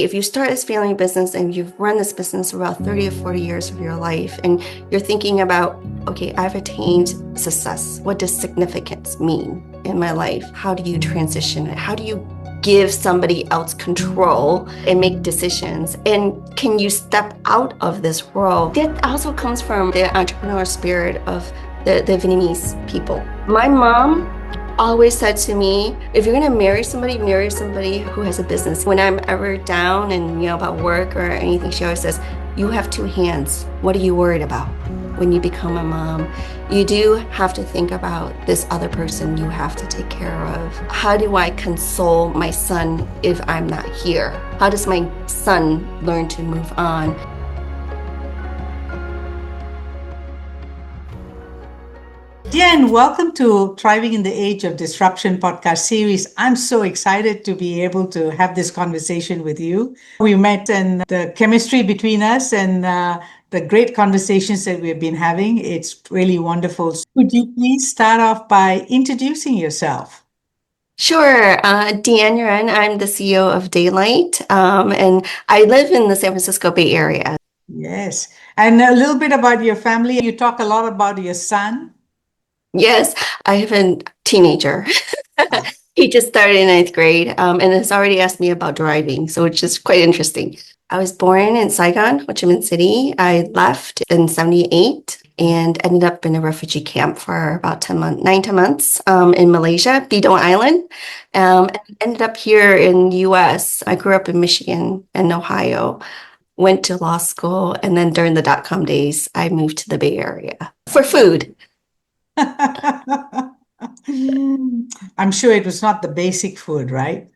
If you start this family business and you've run this business for about 30 or 40 years of your life, and you're thinking about, okay, I've attained success. What does significance mean in my life? How do you transition it? How do you give somebody else control and make decisions? And can you step out of this world? That also comes from the entrepreneurial spirit of the Vietnamese people. My mom always said to me, if you're going to marry somebody who has a business. When I'm ever down and about work or anything, she always says, you have two hands. What are you worried about? When you become a mom, you do have to think about this other person you have to take care of. How do I console my son if I'm not here? How does my son learn to move on? Dien, welcome to Thriving in the Age of Disruption podcast series. I'm so excited to be able to have this conversation with you. We met and the chemistry between us and the great conversations that we've been having. It's really wonderful. Could you please start off by introducing yourself? Sure. Dien Yuen, I'm the CEO of Daylight, and I live in the San Francisco Bay Area. Yes. And a little bit about your family. You talk a lot about your son. Yes, I have a teenager. He just started in ninth grade, and has already asked me about driving, so it's just quite interesting. I was born in Saigon, Ho Chi Minh City. I left in 78 and ended up in a refugee camp for about 10 months in Malaysia, Bidong Island. And ended up here in the US. I grew up in Michigan and Ohio, went to law school, and then during the dot-com days, I moved to the Bay Area for food. I'm sure it was not the basic food, right?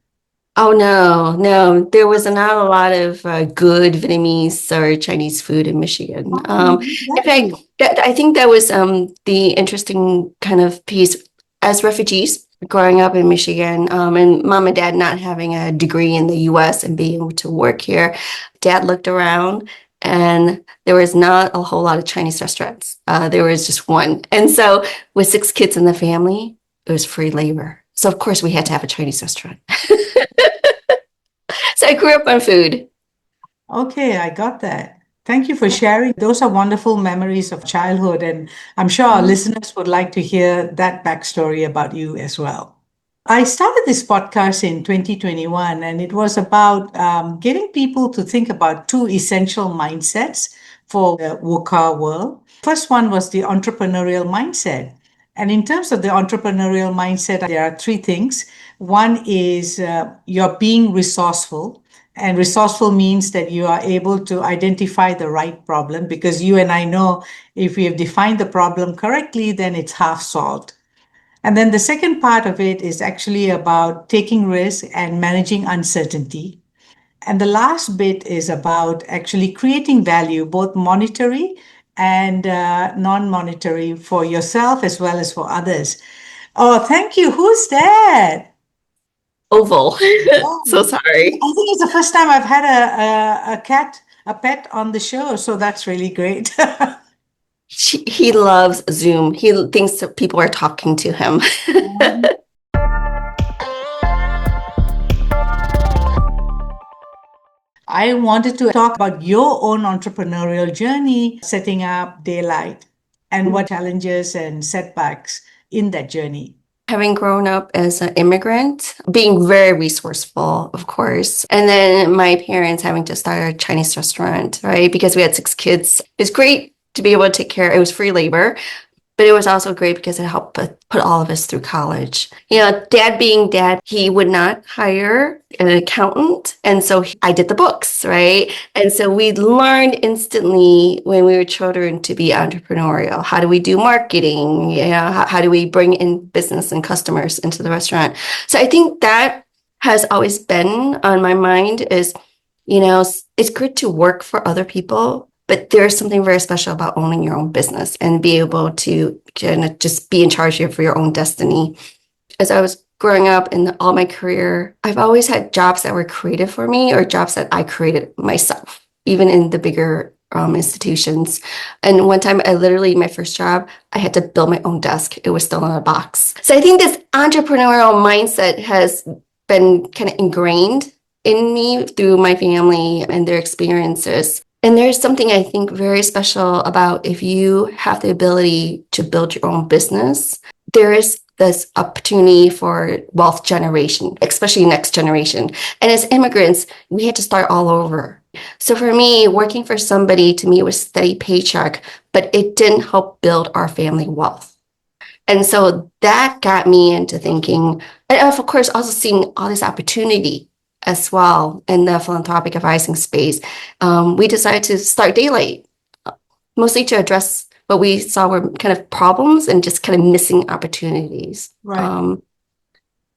Oh, no. There was not a lot of good Vietnamese or Chinese food in Michigan. In fact, I think that was the interesting kind of piece as refugees growing up in Michigan, and mom and dad not having a degree in the US and being able to work here. Dad looked around and there was not a whole lot of Chinese restaurants. There was just one. And so with 6 kids in the family, it was free labor. So of course we had to have a Chinese restaurant. So I grew up on food. Okay, I got that. Thank you for sharing. Those are wonderful memories of childhood, and I'm sure our listeners would like to hear that backstory about you as well. I started this podcast in 2021, and it was about getting people to think about 2 essential mindsets for the VUCA world. First one was the entrepreneurial mindset. And in terms of the entrepreneurial mindset, there are 3 things. One is you're being resourceful. And resourceful means that you are able to identify the right problem, because you and I know if we have defined the problem correctly, then it's half solved. And then the second part of it is actually about taking risk and managing uncertainty. And the last bit is about actually creating value, both monetary and non-monetary, for yourself as well as for others. Oh, thank you. Who's that? Oval. Oh, So sorry. I think it's the first time I've had a pet on the show, so that's really great. He loves Zoom. He thinks that people are talking to him. I wanted to talk about your own entrepreneurial journey, setting up Daylight, and what challenges and setbacks in that journey. Having grown up as an immigrant, being very resourceful, of course. And then my parents having to start a Chinese restaurant, right? Because we had 6 kids. It's great to be able to take care. It was free labor, but it was also great because it helped put all of us through college. Dad being dad, he would not hire an accountant. And so I did the books, right? And so we learned instantly when we were children to be entrepreneurial. How do we do marketing? How do we bring in business and customers into the restaurant? So I think that has always been on my mind is, it's good to work for other people, but there's something very special about owning your own business and be able to kind of just be in charge of your own destiny. As I was growing up in all my career, I've always had jobs that were creative for me or jobs that I created myself, even in the bigger institutions. And one time my first job, I had to build my own desk. It was still in a box. So I think this entrepreneurial mindset has been kind of ingrained in me through my family and their experiences. And there's something I think very special about if you have the ability to build your own business, there is this opportunity for wealth generation, especially next generation. And as immigrants, we had to start all over. So for me, working for somebody, to me, it was steady paycheck, but it didn't help build our family wealth. And so that got me into thinking, and of course, also seeing all this opportunity as well in the philanthropic advising space. We decided to start Daylight, mostly to address what we saw were kind of problems and just kind of missing opportunities. Right.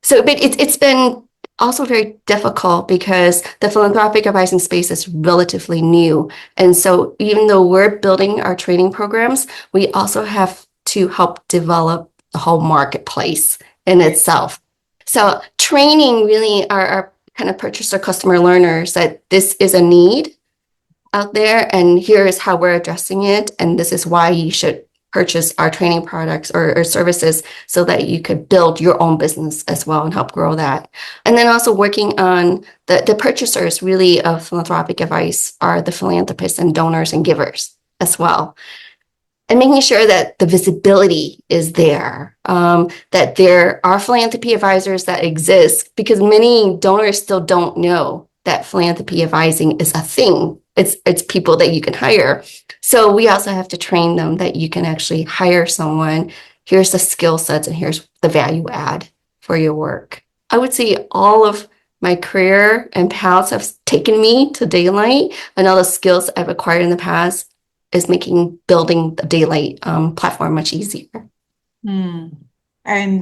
But it's been also very difficult because the philanthropic advising space is relatively new. And so even though we're building our training programs, we also have to help develop the whole marketplace in itself. So training really our kind of purchaser customer learners that this is a need out there, and here is how we're addressing it, and this is why you should purchase our training products or services so that you could build your own business as well and help grow that. And then also working on the purchasers really of philanthropic advice are the philanthropists and donors and givers as well. And making sure that the visibility is there, that there are philanthropy advisors that exist, because many donors still don't know that philanthropy advising is a thing. It's people that you can hire. So we also have to train them that you can actually hire someone. Here's the skill sets and here's the value add for your work. I would say all of my career and paths have taken me to Daylight, and all the skills I've acquired in the past is making building the Daylight platform much easier. And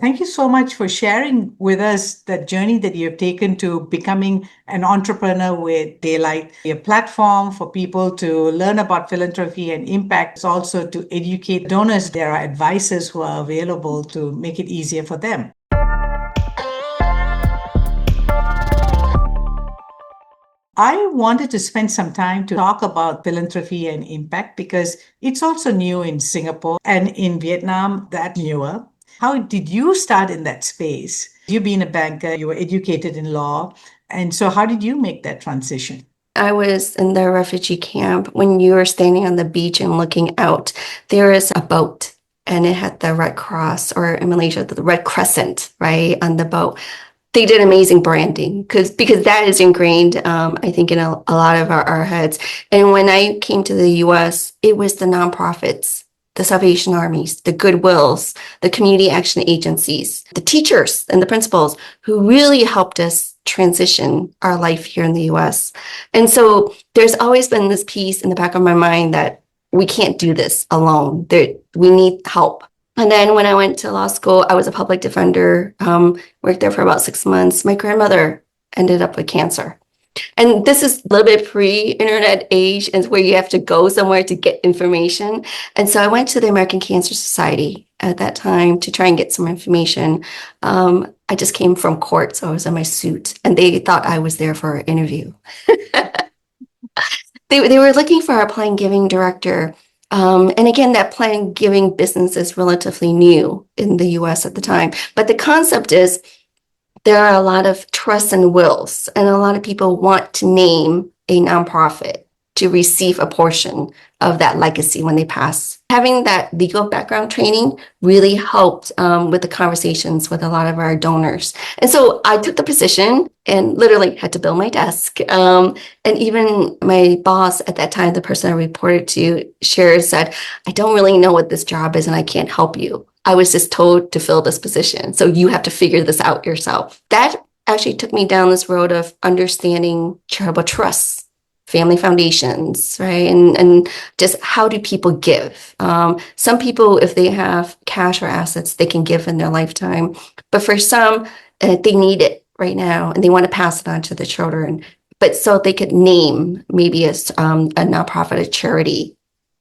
thank you so much for sharing with us that journey that you have taken to becoming an entrepreneur with Daylight, a platform for people to learn about philanthropy and impact, it's also to educate donors. There are advisors who are available to make it easier for them. I wanted to spend some time to talk about philanthropy and impact because it's also new in Singapore and in Vietnam, that's newer. How did you start in that space? You've been a banker, you were educated in law. And so how did you make that transition? I was in the refugee camp. When you were standing on the beach and looking out, there is a boat and it had the Red Cross, or in Malaysia, the Red Crescent, right, on the boat. They did amazing branding because that is ingrained, I think, in a lot of our heads. And when I came to the US, it was the nonprofits, the Salvation Armies, the Goodwills, the community action agencies, the teachers and the principals who really helped us transition our life here in the US. And so there's always been this piece in the back of my mind that we can't do this alone. We need help. And then when I went to law school, I was a public defender, worked there for about 6 months. My grandmother ended up with cancer. And this is a little bit pre-internet age, and where you have to go somewhere to get information. And so I went to the American Cancer Society at that time to try and get some information. I just came from court, so I was in my suit, and they thought I was there for an interview. They were looking for a planned giving director. And again, that planned giving business is relatively new in the US at the time. But the concept is there are a lot of trusts and wills, and a lot of people want to name a nonprofit to receive a portion of that legacy when they pass. Having that legal background training really helped with the conversations with a lot of our donors. And so I took the position and literally had to build my desk. And even my boss at that time, the person I reported to, said, I don't really know what this job is and I can't help you. I was just told to fill this position. So you have to figure this out yourself. That actually took me down this road of understanding charitable trusts, family foundations, right? And just how do people give? Some people, if they have cash or assets, they can give in their lifetime. But for some, they need it right now and they want to pass it on to the children. But so they could name maybe as a nonprofit, a charity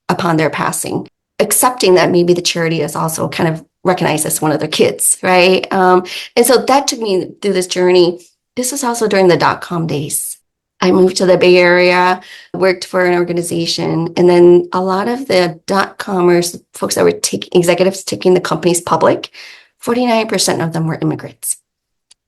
upon their passing, accepting that maybe the charity is also kind of recognized as one of their kids, right? And so that took me through this journey. This was also during the dot-com days. I moved to the Bay Area, worked for an organization, and then a lot of the dot-comers, folks that were executives taking the companies public, 49% of them were immigrants.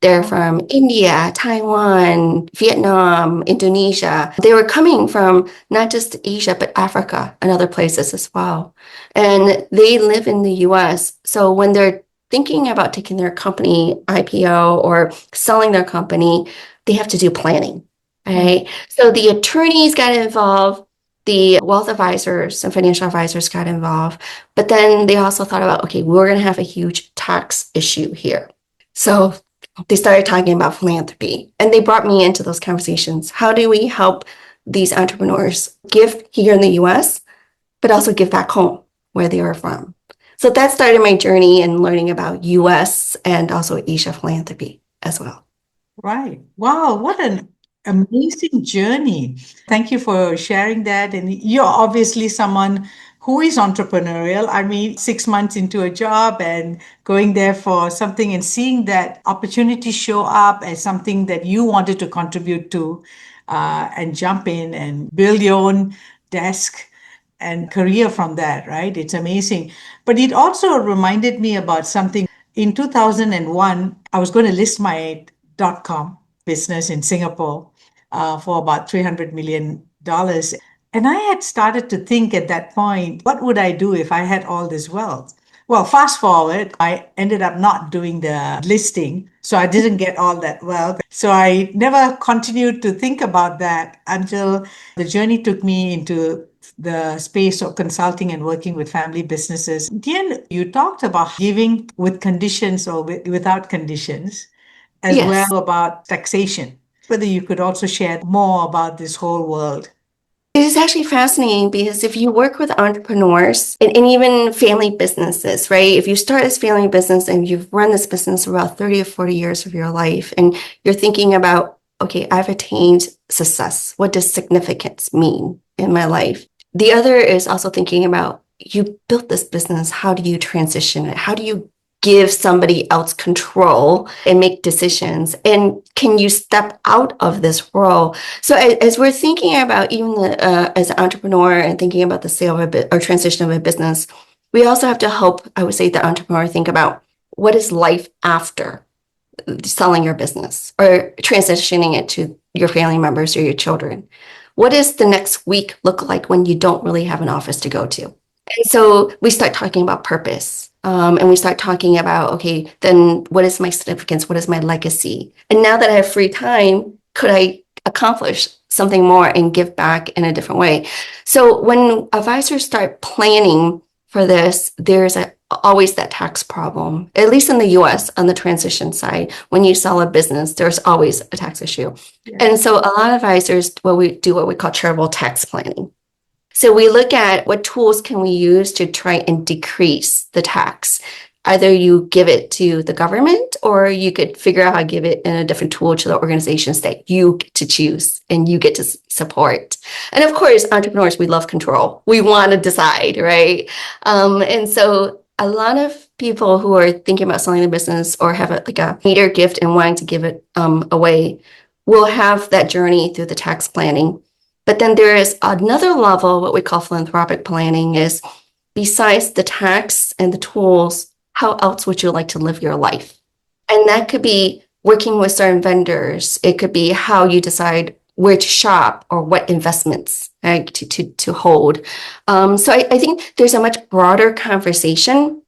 They're from India, Taiwan, Vietnam, Indonesia. They were coming from not just Asia, but Africa and other places as well. And they live in the US. So when they're thinking about taking their company IPO or selling their company, they have to do planning, right? So the attorneys got involved, the wealth advisors and financial advisors got involved, but then they also thought about, okay, we're going to have a huge tax issue here. So they started talking about philanthropy, and they brought me into those conversations. How do we help these entrepreneurs give here in the US, but also give back home where they are from? So that started my journey in learning about US and also Asia philanthropy as well. Right. Wow, what an amazing journey. Thank you for sharing that. And you're obviously someone who is entrepreneurial. I mean, 6 months into a job and going there for something and seeing that opportunity show up as something that you wanted to contribute to, and jump in and build your own desk and career from that, right? It's amazing. But it also reminded me about something. In 2001, I was going to list my .com business in Singapore for about $300 million. And I had started to think at that point, what would I do if I had all this wealth? Well, fast forward, I ended up not doing the listing. So I didn't get all that wealth. So I never continued to think about that until the journey took me into the space of consulting and working with family businesses. Dien, you talked about giving with conditions or without conditions, as Yes. well about taxation. Whether you could also share more about this whole world. It is actually fascinating because if you work with entrepreneurs and even family businesses, right? If you start this family business and you've run this business for about 30 or 40 years of your life, and you're thinking about, okay, I've attained success. What does significance mean in my life? The other is also thinking about, you built this business. How do you transition it? How do you give somebody else control and make decisions? And can you step out of this role? So as we're thinking about even as an entrepreneur and thinking about the sale of a bit or transition of a business, we also have to help, I would say, the entrepreneur think about what is life after selling your business or transitioning it to your family members or your children. What does the next week look like when you don't really have an office to go to? And so we start talking about purpose. And we start talking about, okay, then what is my significance? What is my legacy? And now that I have free time, could I accomplish something more and give back in a different way? So when advisors start planning for this, there's always that tax problem, at least in the US on the transition side. When you sell a business, there's always a tax issue. Yeah. And so a lot of advisors, what we call charitable tax planning. So we look at what tools can we use to try and decrease the tax. Either you give it to the government, or you could figure out how to give it in a different tool to the organizations that you get to choose and you get to support. And of course, entrepreneurs, we love control. We want to decide, right? And so a lot of people who are thinking about selling the business or have a meter gift and wanting to give it away will have that journey through the tax planning. But then there is another level, what we call philanthropic planning, is besides the tax and the tools, how else would you like to live your life? And that could be working with certain vendors. It could be how you decide where to shop or what investments to hold. So I think there's a much broader conversation.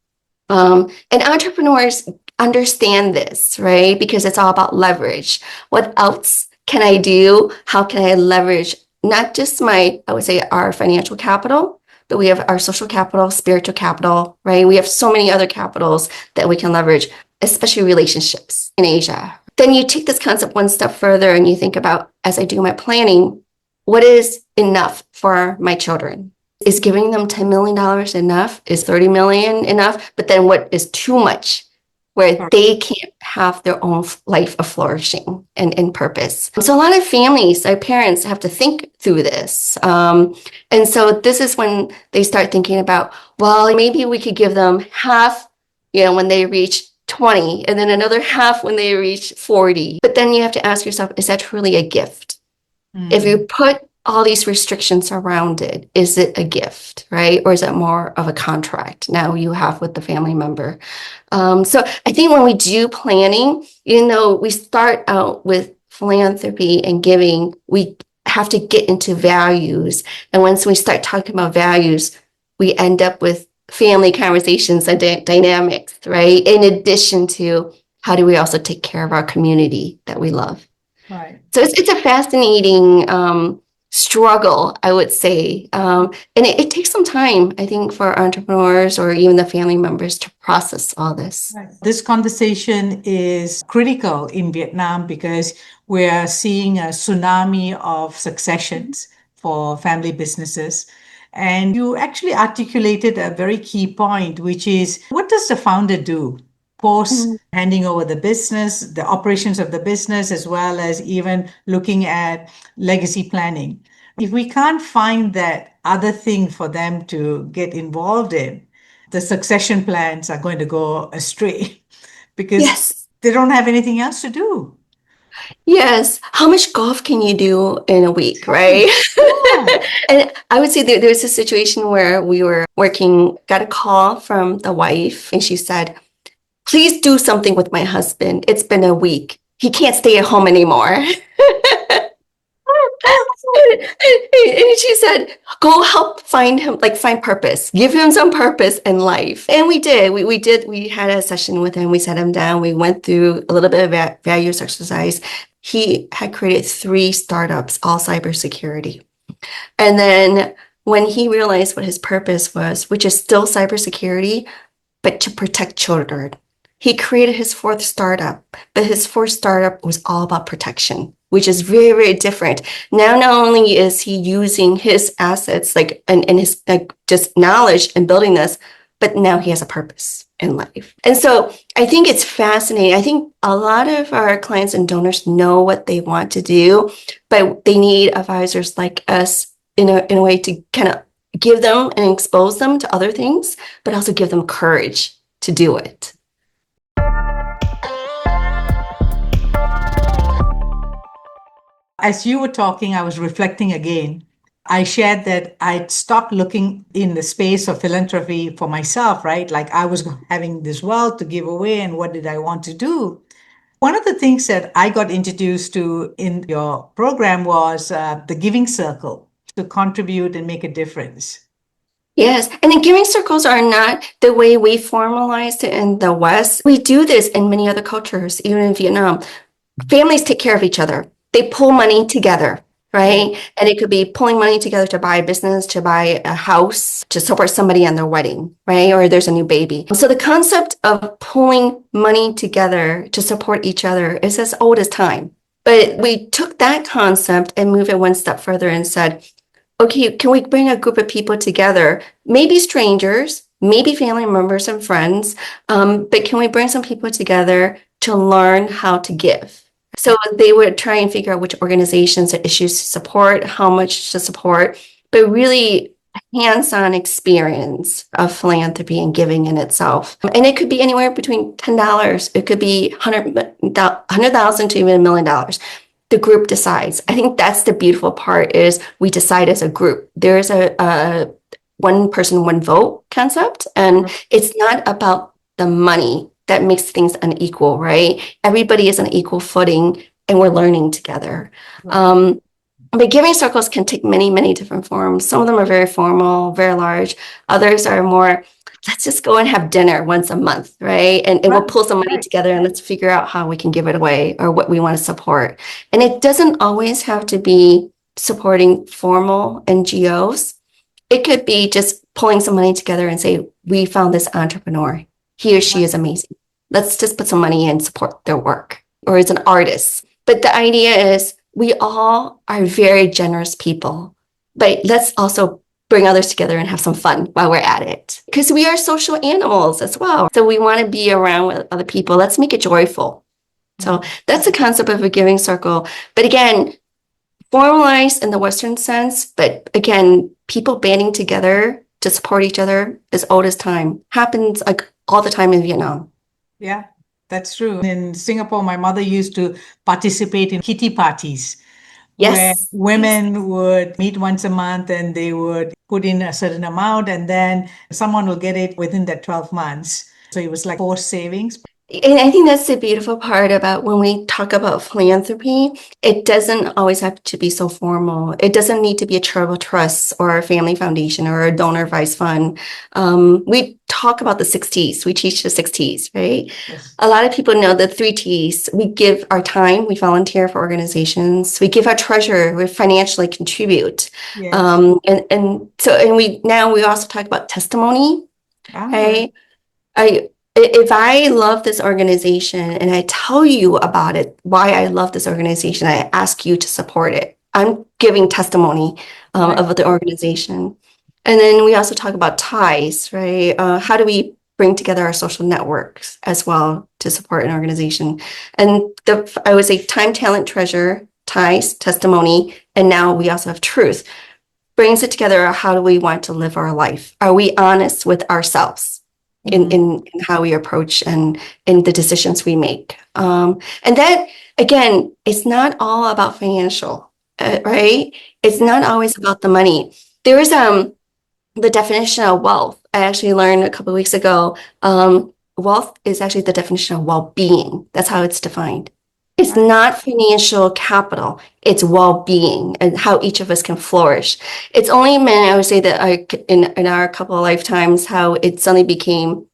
And entrepreneurs understand this, right? Because it's all about leverage. What else can I do? How can I leverage not just I would say our financial capital, but we have our social capital, spiritual capital, right? We have so many other capitals that we can leverage, especially relationships in Asia. Then you take this concept one step further and you think about, as I do my planning, what is enough for my children? Is giving them $10 million enough? Is $30 million enough? But then what is too much, where they can't have their own life of flourishing and purpose? So a lot of families, our parents, have to think through this. And so this is when they start thinking about, well, maybe we could give them half, when they reach 20, and then another half when they reach 40. But then you have to ask yourself, is that truly a gift? If you put all these restrictions around it. Is it a gift, right? Or is it more of a contract now you have with the family member? So I think when we do planning, we start out with philanthropy and giving, we have to get into values. And once we start talking about values, we end up with family conversations and dynamics, right? In addition to how do we also take care of our community that we love? Right. So it's a fascinating struggle, I would say. And it takes some time, I think, for entrepreneurs or even the family members to process all this. Right. This conversation is critical in Vietnam because we're seeing a tsunami of successions for family businesses. And you actually articulated a very key point, which is what does the founder do post handing over the business, the operations of the business, as well as even looking at legacy planning? If we can't find that other thing for them to get involved in, the succession plans are going to go astray because Yes. they don't have anything else to do. Yes. How much golf can you do in a week, right? Yeah. And I would say there was a situation where we were working, got a call from the wife, and she said, please do something with my husband. It's been a week. He can't stay at home anymore. And she said, go help find him, like find purpose, give him some purpose in life. And we did. We had a session with him. We sat him down. We went through a little bit of values exercise. He had created 3 startups, all cybersecurity. And then when he realized what his purpose was, which is still cybersecurity, but to protect children, he created his 4th startup, but his 4th startup was all about protection, which is very, very different. Now, not only is he using his assets, and his just knowledge and building this, but now he has a purpose in life. And so I think it's fascinating. I think a lot of our clients and donors know what they want to do, but they need advisors like us in a way to kind of give them and expose them to other things, but also give them courage to do it. As you were talking, I was reflecting again. I shared that I'd stopped looking in the space of philanthropy for myself, right? Like I was having this wealth to give away, and what did I want to do? One of the things that I got introduced to in your program was the giving circle to contribute and make a difference. Yes, and the giving circles are not the way we formalized it in the West. We do this in many other cultures, even in Vietnam. Families take care of each other. They pull money together, right? And it could be pulling money together to buy a business, to buy a house, to support somebody on their wedding, right? Or there's a new baby. So the concept of pulling money together to support each other is as old as time. But we took that concept and moved it one step further and said, okay, can we bring a group of people together, maybe strangers, maybe family members and friends, but can we bring some people together to learn how to give? So they would try and figure out which organizations or issues to support, how much to support, but really hands-on experience of philanthropy and giving in itself. And it could be anywhere between $10, it could be 100,000 to even $1 million. The group decides. I think that's the beautiful part is we decide as a group. There's a one person, one vote concept, and it's not about the money that makes things unequal, right? Everybody is on equal footing and we're learning together. But giving circles can take many, many different forms. Some of them are very formal, very large. Others are more, let's just go and have dinner once a month, right? And we'll pull some money together and let's figure out how we can give it away or what we want to support. And it doesn't always have to be supporting formal NGOs. It could be just pulling some money together and say, we found this entrepreneur. He or she is amazing. Let's just put some money and support their work. Or as an artist. But the idea is we all are very generous people, but let's also bring others together and have some fun while we're at it. Because we are social animals as well. So we want to be around with other people. Let's make it joyful. So that's the concept of a giving circle. But again, formalized in the Western sense, but again, people banding together to support each other as old as time. Happens like all the time in Vietnam. Yeah, that's true. In Singapore, my mother used to participate in kitty parties where Yes. women would meet once a month and they would put in a certain amount and then someone will get it within that 12 months. So it was like forced savings. And I think that's the beautiful part about when we talk about philanthropy. It doesn't always have to be so formal. It doesn't need to be a charitable trust or a family foundation or a donor advised fund. We talk about the 6 T's. We teach the 6 T's, right? Yes. A lot of people know the 3 T's. We give our time, we volunteer for organizations, we give our treasure, we financially contribute. Yes. And we also talk about testimony, Ah, right? If I love this organization and I tell you about it, why I love this organization, I ask you to support it. I'm giving testimony right. of the organization. And then we also talk about ties, right? How do we bring together our social networks as well to support an organization? And I would say time, talent, treasure, ties, testimony, and now we also have truth. Brings it together. How do we want to live our life? Are we honest with ourselves in how we approach and in the decisions we make? And that, again, it's not all about financial, right? It's not always about the money. There is the definition of wealth. I actually learned a couple of weeks ago. Wealth is actually the definition of well-being. That's how it's defined. It's Right. not financial capital. It's well-being and how each of us can flourish. It's only I would say that in our couple of lifetimes, how it suddenly became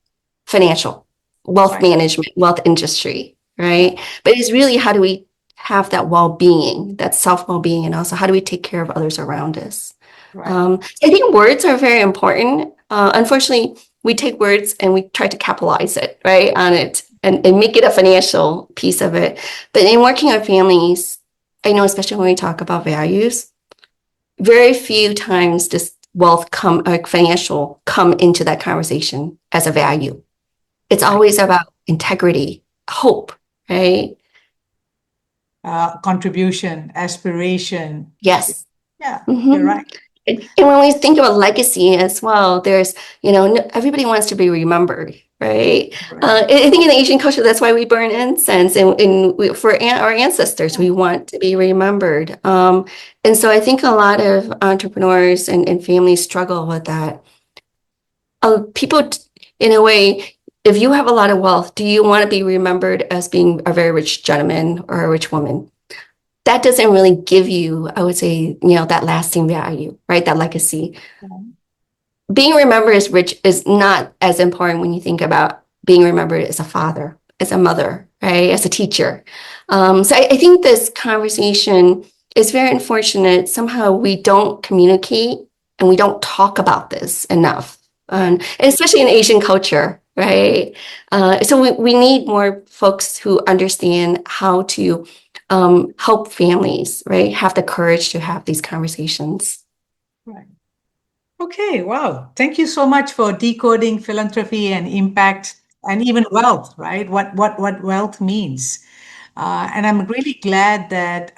financial, wealth Right. management, wealth industry, right? But it's really how do we have that well-being, that self-well-being, and also how do we take care of others around us? Right. I think words are very important. Unfortunately, we take words and we try to capitalize it, right, on it and make it a financial piece of it. But in working on families, I know, especially when we talk about values, very few times does financial come into that conversation as a value. It's always about integrity, hope, right? Contribution, aspiration. Yes. Yeah, you're Mhm. right. And when we think about legacy as well, there's, everybody wants to be remembered, right? Right. I think in the Asian culture, that's why we burn incense, for our ancestors, we want to be remembered. And so I think a lot of entrepreneurs and families struggle with that. People, in a way, if you have a lot of wealth, do you want to be remembered as being a very rich gentleman or a rich woman? That doesn't really give you, I would say, that lasting value, right? That legacy. Being remembered as rich is not as important when you think about being remembered as a father, as a mother, right? As a teacher. So I think this conversation is very unfortunate. Somehow we don't communicate and we don't talk about this enough, and especially in Asian culture, right? So we need more folks who understand how to help families, right? Have the courage to have these conversations. Right. Okay, wow. Thank you so much for decoding philanthropy and impact and even wealth, right? What wealth means. And I'm really glad that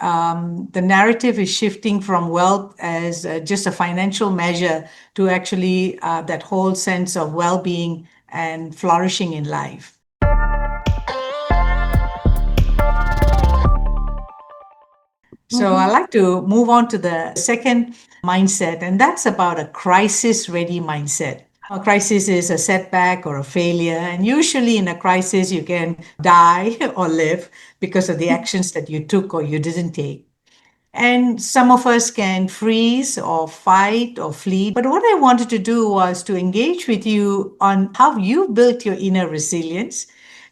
the narrative is shifting from wealth as just a financial measure to actually that whole sense of well-being and flourishing in life. So I'd like to move on to the second mindset, and that's about a crisis ready mindset. A crisis is a setback or a failure, and usually in a crisis, you can die or live because of the actions that you took or you didn't take. And some of us can freeze or fight or flee. But what I wanted to do was to engage with you on how you built your inner resilience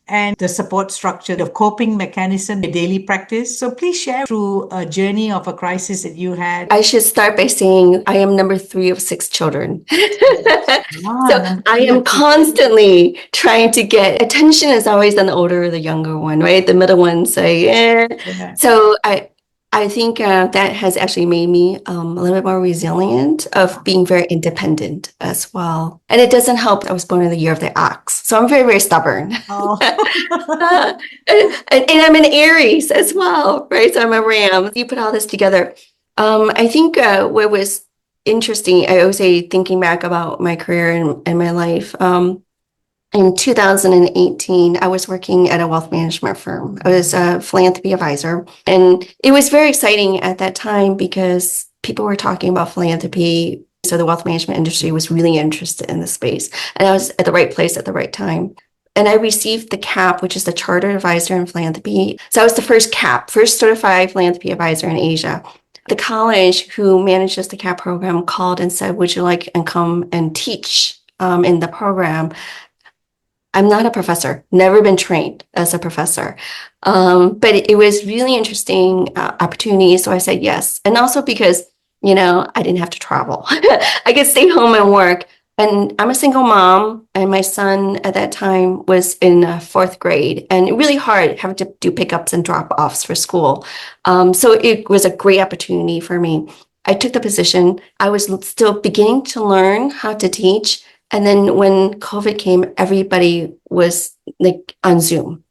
and the support structure, the coping mechanism, the daily practice. So please share through a journey of a crisis that you had. I should start by saying I am number 3 of 6 children. Ah, So number I three am of six. constantly trying to get attention is always on the older or the younger one, right? The middle one say, eh. Yeah. So I think that has actually made me a little bit more resilient of being very independent as well. And it doesn't help. I was born in the year of the ox, so I'm very, very stubborn. Oh. And I'm an Aries as well, right? So I'm a Ram. You put all this together. I think what was interesting, I always say, thinking back about my career and my life, In 2018, I was working at a wealth management firm. I was a philanthropy advisor. And it was very exciting at that time because people were talking about philanthropy. So the wealth management industry was really interested in the space. And I was at the right place at the right time. And I received the CAP, which is the Chartered Advisor in Philanthropy. So I was the first CAP, first certified philanthropy advisor in Asia. The college who manages the CAP program called and said, would you like and come and teach in the program? I'm not a professor, never been trained as a professor. But it was really interesting opportunity. So I said yes. And also because, I didn't have to travel. I could stay home and work. And I'm a single mom, and my son at that time was in fourth grade, and really hard having to do pickups and drop-offs for school. So it was a great opportunity for me. I took the position. I was still beginning to learn how to teach. And then when COVID came, everybody was like on Zoom.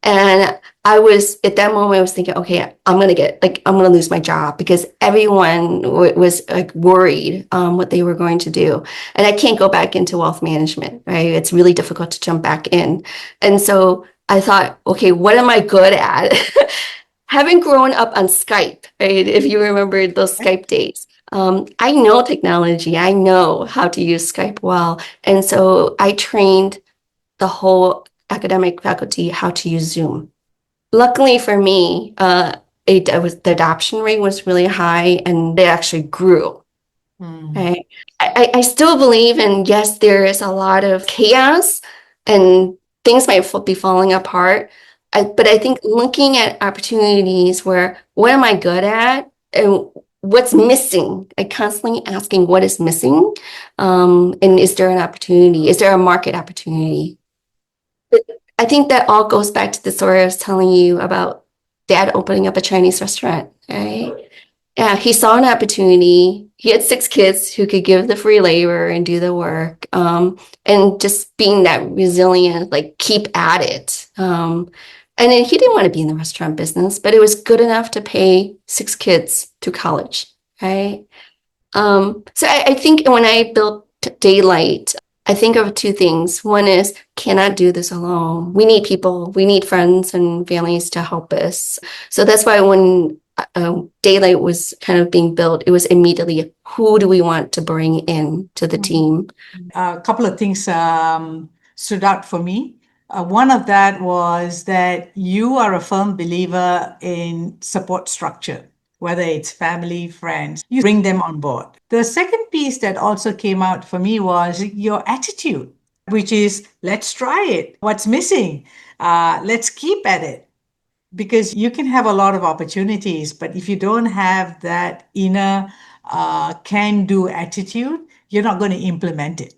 And I was at that moment, I was thinking, okay, I'm going to lose my job because everyone was like worried what they were going to do. And I can't go back into wealth management, right? It's really difficult to jump back in. And so I thought, okay, what am I good at? Having grown up on Skype, right? If you remember those Skype days. I know technology. I know how to use Skype well. And so I trained the whole academic faculty how to use Zoom. Luckily for me, the adoption rate was really high and they actually grew. Right? I still believe in, yes, there is a lot of chaos and things might be falling apart. But I think looking at opportunities where, what am I good at? And what's missing? I constantly asking what is missing, and is there an opportunity? Is there a market opportunity? But I think that all goes back to the story I was telling you about dad opening up a Chinese restaurant, right? Yeah, he saw an opportunity. He had 6 kids who could give the free labor and do the work, and just being that resilient, like keep at it. And then he didn't want to be in the restaurant business, but it was good enough to pay 6 kids to college, right? So I think when I built Daylight, I think of 2 things. One is, cannot do this alone. We need people, we need friends and families to help us. So that's why when Daylight was kind of being built, it was immediately, who do we want to bring in to the team? A couple of things stood out for me. One of that was that you are a firm believer in support structure, whether it's family, friends, you bring them on board. The second piece that also came out for me was your attitude, which is, let's try it. What's missing? Let's keep at it. Because you can have a lot of opportunities, but if you don't have that inner can-do attitude, you're not going to implement it.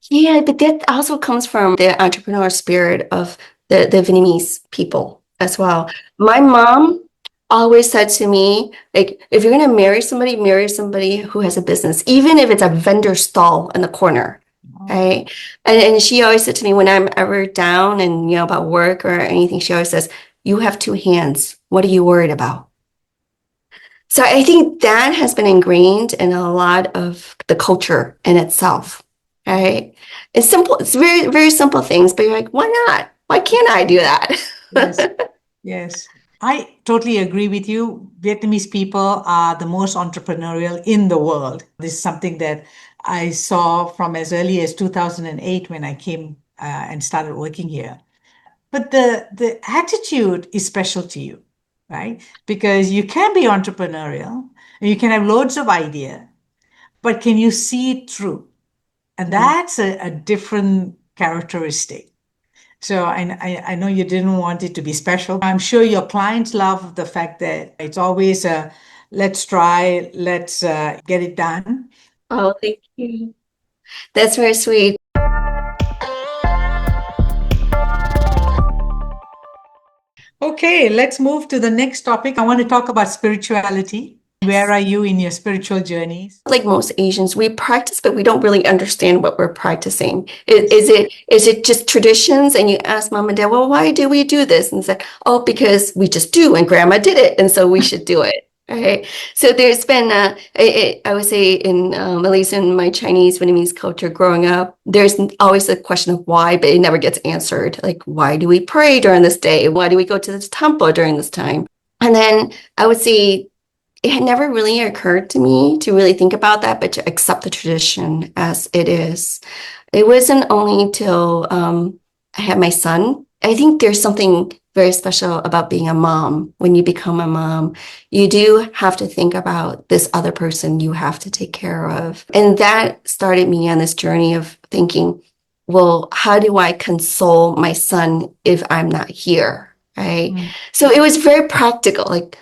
Yeah, but that also comes from the entrepreneurial spirit of the Vietnamese people as well. My mom always said to me, like, if you're going to marry somebody who has a business, even if it's a vendor stall in the corner. Right. And she always said to me when I'm ever down and, about work or anything, she always says, you have 2 hands. What are you worried about? So I think that has been ingrained in a lot of the culture in itself. Right. It's simple. It's very, very simple things, but you're like, why not? Why can't I do that? Yes. Yes. I totally agree with you. Vietnamese people are the most entrepreneurial in the world. This is something that I saw from as early as 2008 when I came and started working here. But the attitude is special to you, right? Because you can be entrepreneurial and you can have loads of idea, but can you see it through? And that's a different characteristic. So I know you didn't want it to be special. I'm sure your clients love the fact that it's always a let's try, let's get it done. Oh, thank you. That's very sweet. Okay, let's move to the next topic. I want to talk about spirituality. Where are you in your spiritual journeys? Like most Asians, we practice, but we don't really understand what we're practicing. Is it just traditions? And you ask mom and dad, well, why do we do this? And say, oh, because we just do, and grandma did it, and so we should do it. Right. So there's been, I would say, at least in my Chinese Vietnamese culture growing up, there's always a question of why, but it never gets answered. Like, why do we pray during this day? Why do we go to the temple during this time? And then I would say it had never really occurred to me to really think about that, but to accept the tradition as it is. It wasn't only till I had my son. I think there's something very special about being a mom. When you become a mom, you do have to think about this other person you have to take care of. And that started me on this journey of thinking, well, how do I console my son if I'm not here? Right. Mm. So it was very practical, like,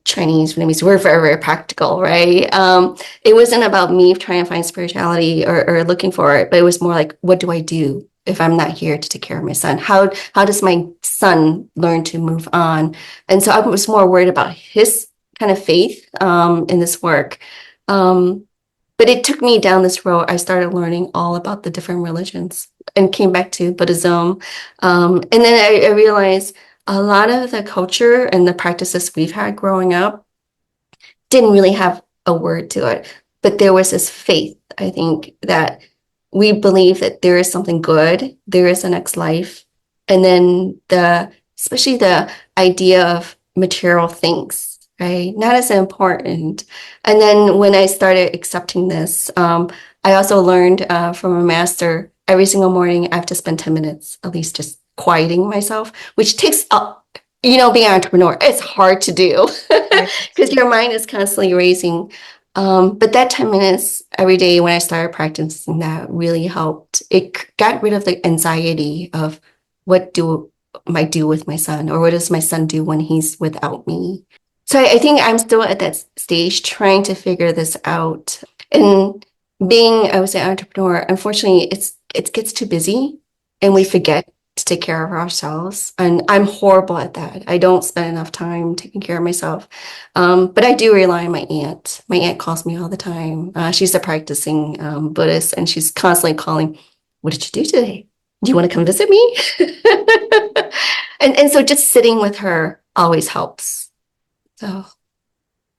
Chinese, Vietnamese, we're very, very practical, right? It wasn't about me trying to find spirituality or looking for it, but it was more like, what do I do if I'm not here to take care of my son? How does my son learn to move on? And so I was more worried about his kind of faith in this work. But it took me down this road. I started learning all about the different religions and came back to Buddhism. And then I realized a lot of the culture and the practices we've had growing up didn't really have a word to it, but there was this faith, I think, that we believe that there is something good, there is a next life, and then especially the idea of material things, right? Not as important. And then when I started accepting this, I also learned from a master, every single morning I have to spend 10 minutes at least just quieting myself, which takes being an entrepreneur, it's hard to do because your mind is constantly racing. But that 10 minutes every day when I started practicing that really helped. It got rid of the anxiety of what do I do with my son, or what does my son do when he's without me? So I think I'm still at that stage trying to figure this out. And being, I would say, entrepreneur, unfortunately, it gets too busy and we forget to take care of ourselves. And I'm horrible at that. I don't spend enough time taking care of myself. But I do rely on my aunt. My aunt calls me all the time. She's a practicing Buddhist, and she's constantly calling, what did you do today? Do you want to come visit me? And so just sitting with her always helps. So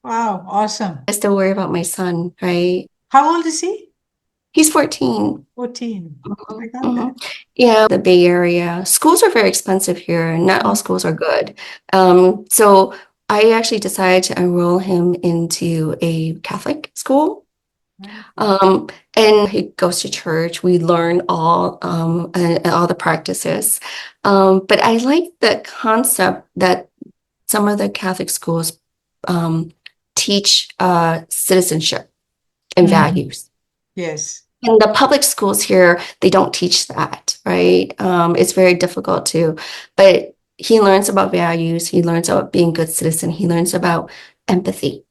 Wow, awesome. I still worry about my son, right? How old is he? He's 14. 14. I got Mhm. that. Yeah, the Bay Area. Schools are very expensive here, and not all schools are good. So I actually decided to enroll him into a Catholic school. And he goes to church. We learn and all the practices. But I like the concept that some of the Catholic schools teach citizenship and values. Yes. In the public schools here, they don't teach that, right? It's very difficult to, but he learns about values. He learns about being a good citizen. He learns about empathy,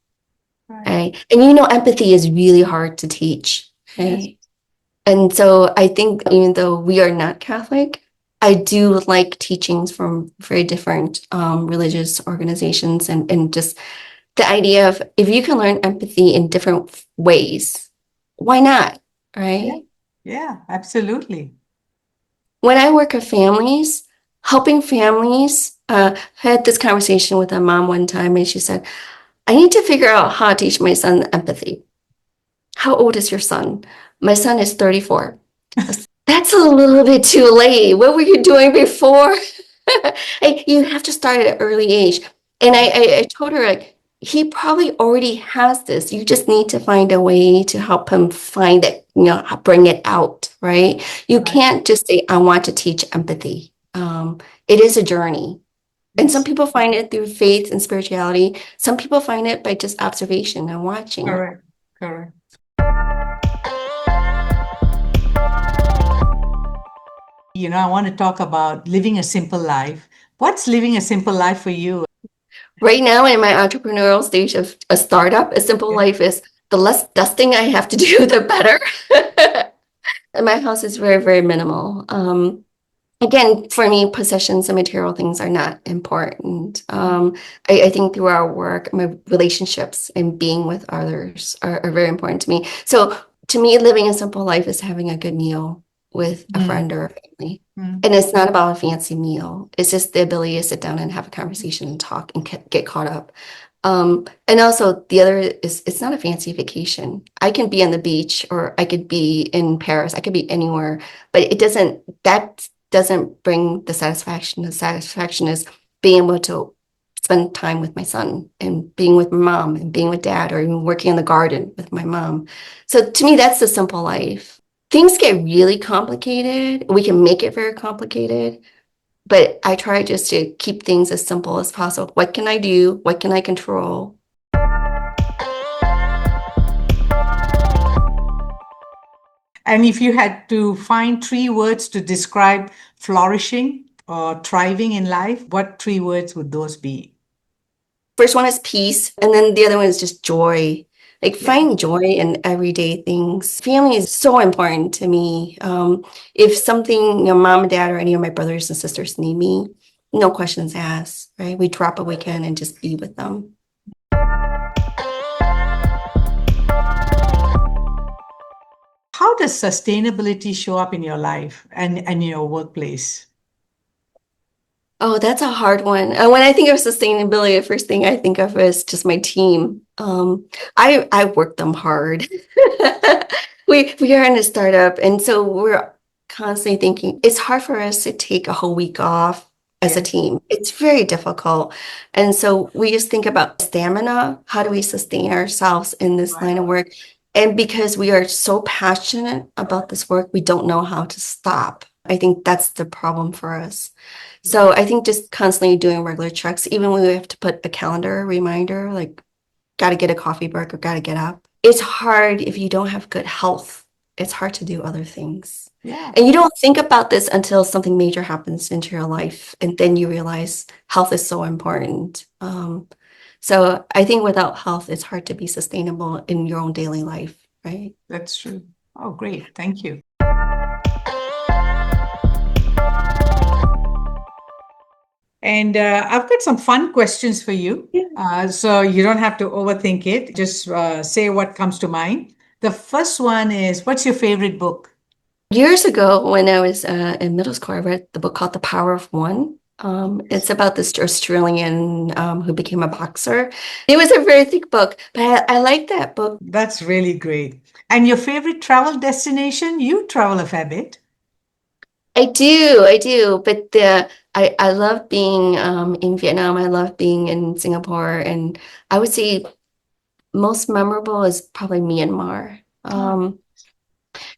right? And empathy is really hard to teach, right? Yes. And so I think even though we are not Catholic, I do like teachings from very different religious organizations and just the idea of if you can learn empathy in different ways, why not? Right? Yeah, absolutely. When I work with families, helping families, I had this conversation with a mom one time, and she said, I need to figure out how to teach my son empathy. How old is your son? My son is 34. That's a little bit too late. What were you doing before? You have to start at an early age. And I told her, like, he probably already has this. You just need to find a way to help him find it, bring it out, right? You can't just say, I want to teach empathy. It is a journey. And some people find it through faith and spirituality. Some people find it by just observation and watching. Correct. I want to talk about living a simple life. What's living a simple life for you? Right now, in my entrepreneurial stage of a startup, a simple life is the less dusting I have to do, the better. And my house is very, very minimal. Again, for me, possessions and material things are not important. I think through our work, my relationships and being with others are very important to me. So to me, living a simple life is having a good meal with a friend or a family. And it's not about a fancy meal. It's just the ability to sit down and have a conversation and talk and get caught up. And also the other is it's not a fancy vacation. I can be on the beach or I could be in Paris. I could be anywhere, but that doesn't bring the satisfaction. The satisfaction is being able to spend time with my son and being with my mom and being with dad or even working in the garden with my mom. So to me, that's the simple life. Things get really complicated. We can make it very complicated, but I try just to keep things as simple as possible. What can I do? What can I control? And if you had to find three words to describe flourishing or thriving in life, what three words would those be? First one is peace, and then the other one is just joy. Like Yeah. find joy in everyday things. Family is so important to me. If something, mom and dad or any of my brothers and sisters need me, no questions asked, right? We drop what we can and just be with them. How does sustainability show up in your life and in your workplace? Oh, that's a hard one. When I think of sustainability, the first thing I think of is just my team. I work them hard. We are in a startup, and so we're constantly thinking it's hard for us to take a whole week off as a Yeah. team. It's very difficult, and so we just think about stamina. How do we sustain ourselves in this Right. line of work? And because we are so passionate about this work, we don't know how to stop. I think that's the problem for us. So I think just constantly doing regular checks, even when we have to put a calendar reminder, like got to get a coffee break or got to get up. It's hard if you don't have good health. It's hard to do other things. Yeah. And you don't think about this until something major happens into your life. And then you realize health is so important. So I think without health, it's hard to be sustainable in your own daily life, right? That's true. Oh, great. Thank you. And I've got some fun questions for you. So you don't have to overthink it. Just say what comes to mind. The first one is, what's your favorite book? Years ago, when I was in middle school, I read the book called The Power of One. It's about this Australian who became a boxer. It was a very thick book, but I like that book. That's really great. And your favorite travel destination? You travel a fair bit. I do. But I love being in Vietnam. I love being in Singapore, and I would say most memorable is probably Myanmar. Ah,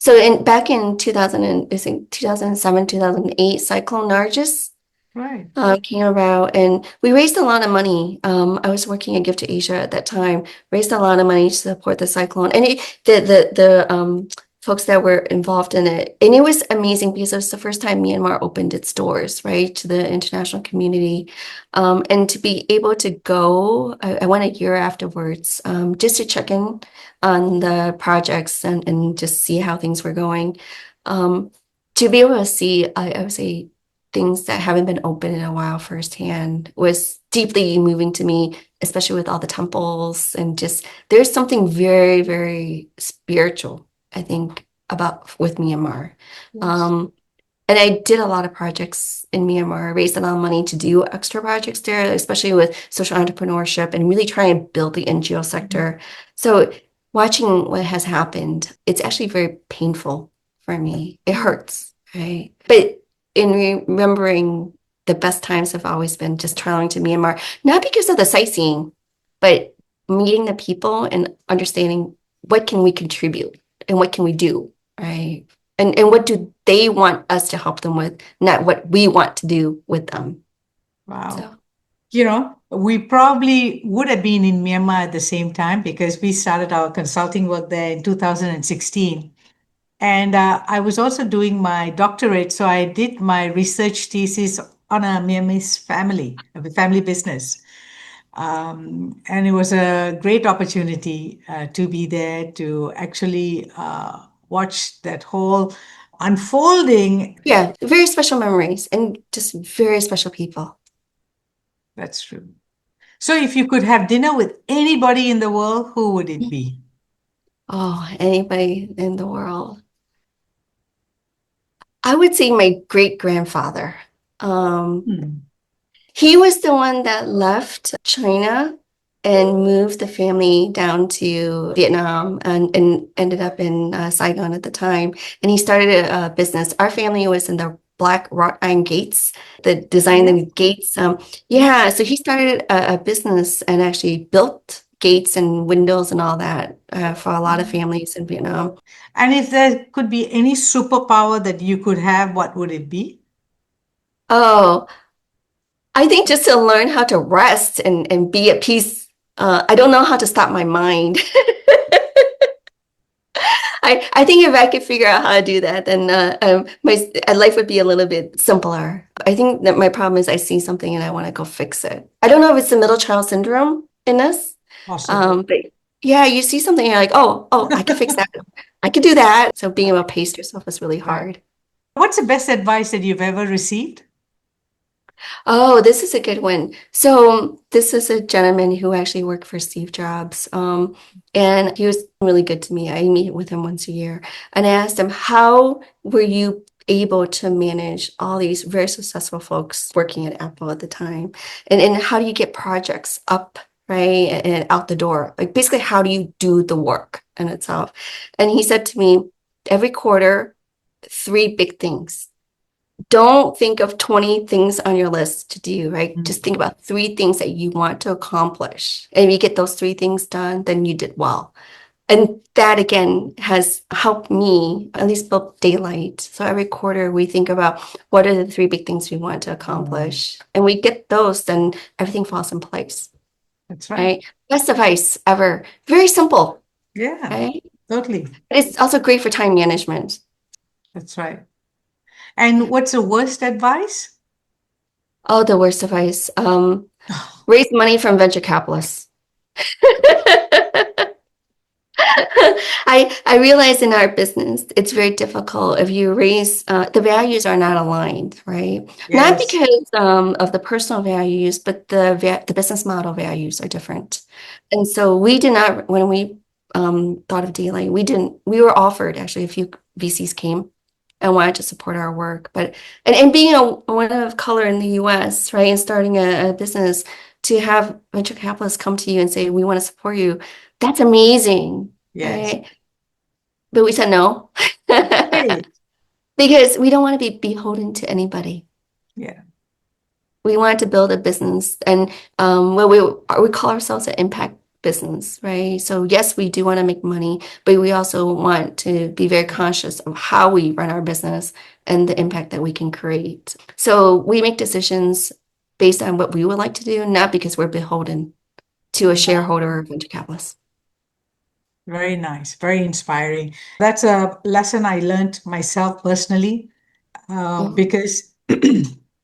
So back in 2000 and I think 2007, 2008, Cyclone Nargis right. came around and we raised a lot of money. I was working at Gift to Asia at that time, raised a lot of money to support the cyclone and the folks that were involved in it. And it was amazing because it was the first time Myanmar opened its doors, right, to the international community. And to be able to go, I went a year afterwards, just to check in on the projects and just see how things were going. To be able to see, I would say, things that haven't been open in a while firsthand was deeply moving to me, especially with all the temples and just there's something very, very spiritual, I think, about with Myanmar. Yes. Um, and I did a lot of projects in Myanmar, raised a lot of money to do extra projects there, especially with social entrepreneurship and really try and build the NGO sector. So watching what has happened, it's actually very painful for me. It hurts, right? But in remembering the best times have always been just traveling to Myanmar, not because of the sightseeing, but meeting the people and understanding what can we contribute and what can we do, right? And what do they want us to help them with, not what we want to do with them. Wow. So We probably would have been in Myanmar at the same time because we started our consulting work there in 2016. And I was also doing my doctorate. So I did my research thesis on a Myanmarese family business. And it was a great opportunity to be there to actually watch that whole unfolding. yeah, very special memories and just very special people. That's true. So if you could have dinner with anybody in the world, who would it be? Oh, anybody in the world. I would say my great grandfather. Hmm. He was the one that left China and moved the family down to Vietnam and ended up in Saigon at the time. And he started a business. Our family was in the black wrought iron gates, the design Yeah. the gates. Yeah, so he started a business and actually built gates and windows and all that for a lot of families in Vietnam. And if there could be any superpower that you could have, what would it be? Oh, I think just to learn how to rest and be at peace. I don't know how to stop my mind. I think if I could figure out how to do that, then my life would be a little bit simpler. I think that my problem is I see something and I want to go fix it. I don't know if it's the middle child syndrome in us, Possibly. but yeah, you see something and you're like, oh, I can fix that. I can do that. So being able to pace yourself is really Right. hard. What's the best advice that you've ever received? Oh, this is a good one. So this is a gentleman who actually worked for Steve Jobs. And he was really good to me. I meet with him once a year. And I asked him, how were you able to manage all these very successful folks working at Apple at the time? And how do you get projects up, right? And out the door? Like basically, how do you do the work in itself? And he said to me, every quarter, three big things. Don't think of 20 things on your list to do, right? Mm. Just think about three things that you want to accomplish. And if you get those three things done, then you did well. And that again has helped me at least build daylight. So every quarter we think about what are the three big things we want to accomplish. And we get those, then everything falls in place, That's right. right? Best advice ever. Very simple, Yeah, right? totally. But it's also great for time management. That's right. And what's the worst advice? Oh, the worst advice. Raise money from venture capitalists. I realize in our business it's very difficult if you raise the values are not aligned, right? Not Yes. because of the personal values, but the business model values are different. And so we did not when we thought of dealing, we were offered actually a few VCs came and wanted to support our work, but and being a woman of color in the US, right, and starting a business to have venture capitalists come to you and say we want to support you, that's amazing. Yes. Right. But we said no Hey. because we don't want to be beholden to anybody. Yeah. We wanted to build a business and well, we call ourselves an impact business, right? So yes, we do want to make money, but we also want to be very conscious of how we run our business and the impact that we can create. So we make decisions based on what we would like to do, not because we're beholden to a shareholder or venture capitalist. Very nice. Very inspiring. That's a lesson I learned myself personally, Mhm. because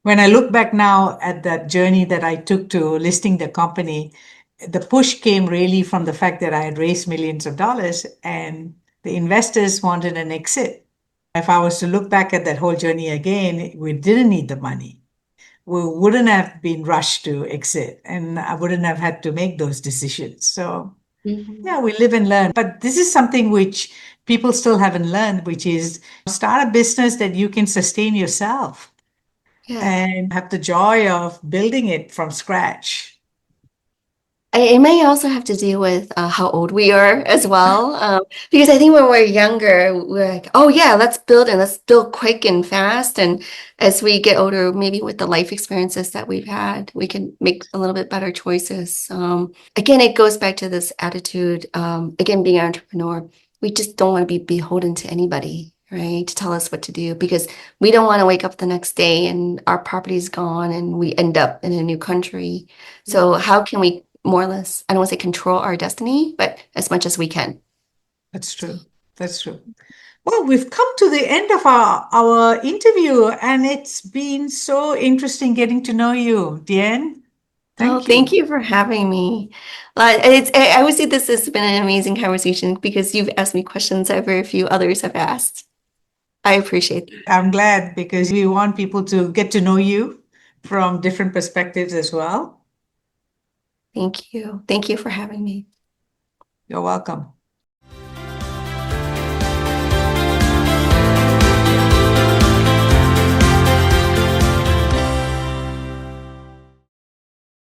when I look back now at that journey that I took to listing the company, the push came really from the fact that I had raised millions of dollars and the investors wanted an exit. If I was to look back at that whole journey again, we didn't need the money. We wouldn't have been rushed to exit and I wouldn't have had to make those decisions. So, Mhm. yeah, we live and learn. But this is something which people still haven't learned, which is start a business that you can sustain yourself Yeah. and have the joy of building it from scratch. It may also have to do with how old we are as well. Because I think when we're younger, we're like, oh, yeah, let's build and let's build quick and fast. And as we get older, maybe with the life experiences that we've had, we can make a little bit better choices. Again, it goes back to this attitude. Again, being an entrepreneur, we just don't want to be beholden to anybody, right, to tell us what to do because we don't want to wake up the next day and our property's gone and we end up in a new country. So how can we more or less, I don't want to say control our destiny, but as much as we can. That's true. That's true. Well, we've come to the end of our interview, and it's been so interesting getting to know you, Dien. Oh, Thank thank you. you for having me. I would say this has been an amazing conversation because you've asked me questions that very few others have asked. I appreciate that. I'm glad because we want people to get to know you from different perspectives as well. Thank you. Thank you for having me. You're welcome.